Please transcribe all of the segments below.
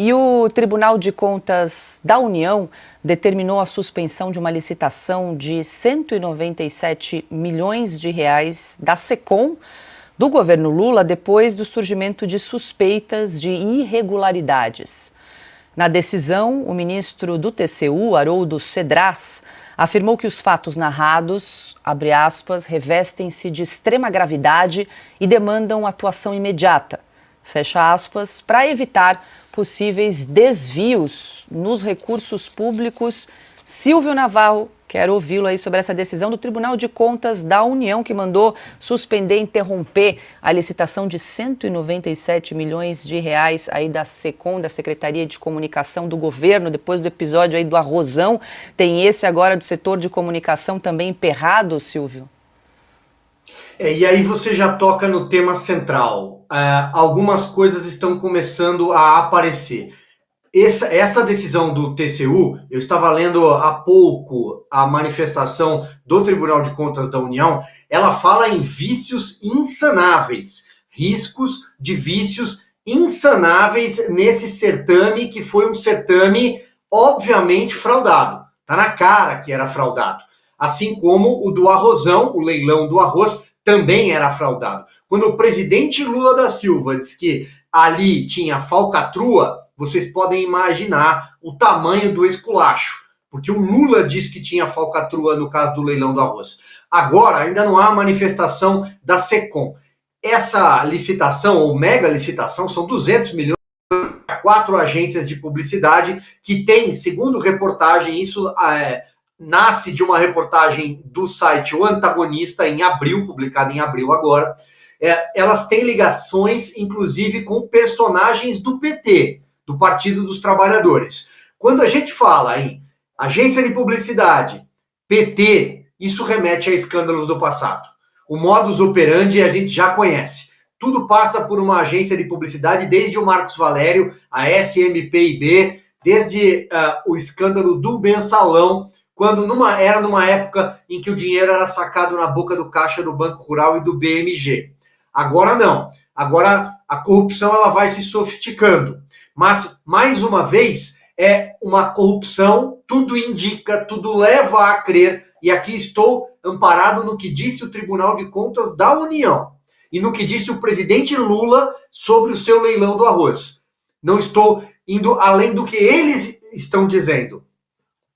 E o Tribunal de Contas da União determinou a suspensão de uma licitação de 197 milhões de reais da SECOM do governo Lula depois do surgimento de suspeitas de irregularidades. Na decisão, o ministro do TCU, Haroldo Cedras, afirmou que os fatos narrados, abre aspas, revestem-se de extrema gravidade e demandam atuação imediata, fecha aspas, para evitar possíveis desvios nos recursos públicos. Silvio Navarro, quero ouvi-lo aí sobre essa decisão do Tribunal de Contas da União, que mandou suspender, interromper a licitação de 197 milhões de reais aí da SECOM, da Secretaria de Comunicação do Governo, depois do episódio aí do arrozão. Tem esse agora do setor de comunicação também emperrado, Silvio? E aí você já toca no tema central. Algumas coisas estão começando a aparecer. Essa decisão do TCU, eu estava lendo há pouco a manifestação do Tribunal de Contas da União, ela fala em vícios insanáveis, riscos de vícios insanáveis nesse certame, que foi um certame obviamente fraudado. Está na cara que era fraudado. Assim como o do arrozão, o leilão do arroz, também era fraudado. Quando o presidente Lula da Silva disse que ali tinha falcatrua, vocês podem imaginar o tamanho do esculacho, porque o Lula disse que tinha falcatrua no caso do leilão do arroz. Agora, ainda não há manifestação da SECOM. Essa licitação, ou mega licitação, são 200 milhões para 4 agências de publicidade que tem, segundo reportagem, isso nasce de uma reportagem do site O Antagonista, em abril, publicada em abril agora. Elas têm ligações, inclusive, com personagens do PT, do Partido dos Trabalhadores. Quando a gente fala em agência de publicidade, PT, isso remete a escândalos do passado. O modus operandi a gente já conhece. Tudo passa por uma agência de publicidade, desde o Marcos Valério, a SMPIB, desde o escândalo do Mensalão, quando era numa época em que o dinheiro era sacado na boca do caixa do Banco Rural e do BMG. Agora não. Agora a corrupção ela vai se sofisticando. Mas, mais uma vez, é uma corrupção, tudo indica, tudo leva a crer, e aqui estou amparado no que disse o Tribunal de Contas da União e no que disse o presidente Lula sobre o seu leilão do arroz. Não estou indo além do que eles estão dizendo.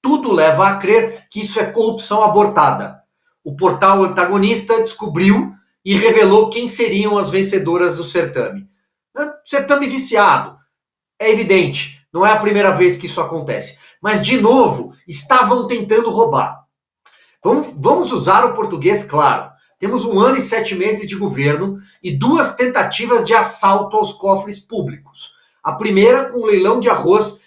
Tudo leva a crer que isso é corrupção abortada. O portal Antagonista descobriu e revelou quem seriam as vencedoras do certame. Certame viciado. É evidente, não é a primeira vez que isso acontece. Mas, de novo, estavam tentando roubar. Vamos usar o português claro. Temos 1 ano e 7 meses de governo e 2 tentativas de assalto aos cofres públicos. A primeira com o leilão de arroz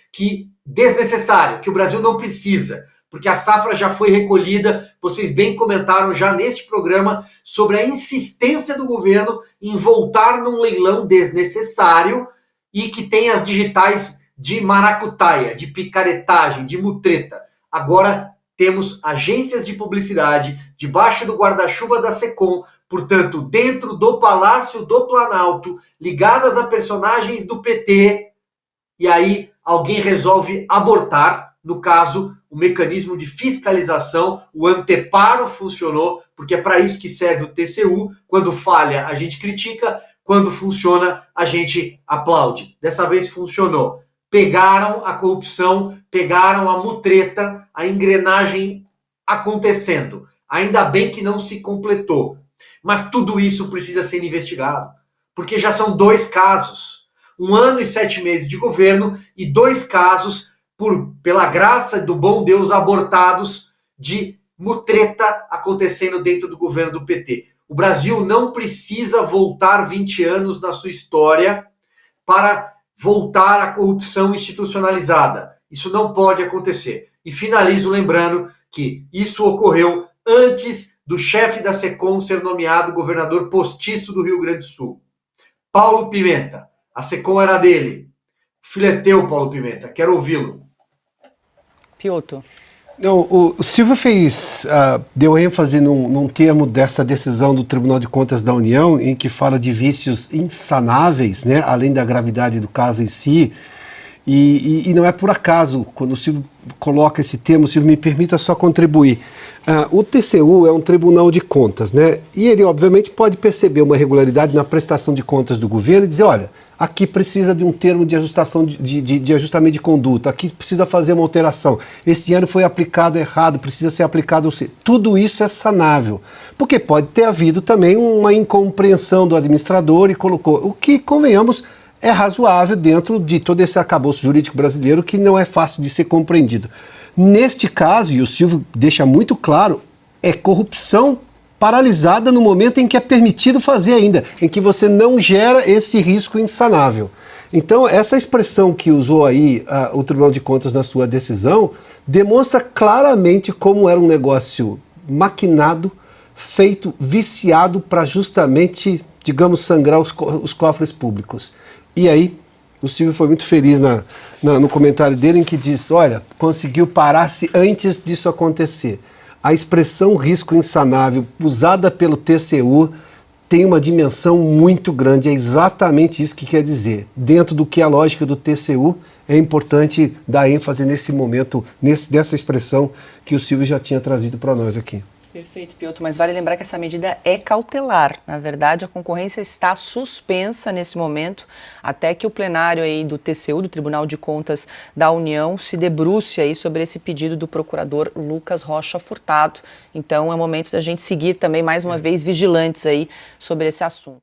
desnecessário, que o Brasil não precisa, porque a safra já foi recolhida. Vocês bem comentaram já neste programa sobre a insistência do governo em voltar num leilão desnecessário e que tem as digitais de maracutaia, de picaretagem, de mutreta. Agora temos agências de publicidade debaixo do guarda-chuva da SECOM, portanto, dentro do Palácio do Planalto, ligadas a personagens do PT, e aí alguém resolve abortar. No caso, o mecanismo de fiscalização, o anteparo funcionou, porque é para isso que serve o TCU. Quando falha, a gente critica. Quando funciona, a gente aplaude. Dessa vez funcionou. Pegaram a corrupção, pegaram a mutreta, a engrenagem acontecendo. Ainda bem que não se completou. Mas tudo isso precisa ser investigado, porque já são 2 casos. 1 ano e 7 meses de governo e 2 casos, pela graça do bom Deus, abortados, de mutreta acontecendo dentro do governo do PT. O Brasil não precisa voltar 20 anos na sua história para voltar à corrupção institucionalizada. Isso não pode acontecer. E finalizo lembrando que isso ocorreu antes do chefe da SECOM ser nomeado governador postiço do Rio Grande do Sul. Paulo Pimenta. A SECOM era dele. O filho é teu, Paulo Pimenta. Quero ouvi-lo. Piotr. Não, o Silvio deu ênfase num termo dessa decisão do Tribunal de Contas da União, em que fala de vícios insanáveis, né, além da gravidade do caso em si. E não é por acaso, quando o Silvio coloca esse termo, Silvio, me permita só contribuir. O TCU é um tribunal de contas, né? E ele, obviamente, pode perceber uma irregularidade na prestação de contas do governo e dizer, olha, aqui precisa de um termo de ajustação de ajustamento de conduta, aqui precisa fazer uma alteração, esse dinheiro foi aplicado errado, precisa ser aplicado... Tudo isso é sanável, porque pode ter havido também uma incompreensão do administrador e colocou, o que, convenhamos, é razoável dentro de todo esse arcabouço jurídico brasileiro que não é fácil de ser compreendido. Neste caso, e o Silvio deixa muito claro, é corrupção paralisada no momento em que é permitido fazer ainda, em que você não gera esse risco insanável. Então, essa expressão que usou aí o Tribunal de Contas na sua decisão demonstra claramente como era um negócio maquinado, feito, viciado para justamente, digamos, sangrar os cofres públicos. E aí, o Silvio foi muito feliz no comentário dele em que diz, olha, conseguiu parar-se antes disso acontecer. A expressão risco insanável usada pelo TCU tem uma dimensão muito grande, é exatamente isso que quer dizer. Dentro do que é a lógica do TCU, é importante dar ênfase nesse momento, dessa expressão que o Silvio já tinha trazido para nós aqui. Perfeito, Piotr, mas vale lembrar que essa medida é cautelar. Na verdade, a concorrência está suspensa nesse momento, até que o plenário aí do TCU, do Tribunal de Contas da União, se debruce aí sobre esse pedido do procurador Lucas Rocha Furtado. Então, é momento da gente seguir também, mais uma vez, vigilantes aí sobre esse assunto.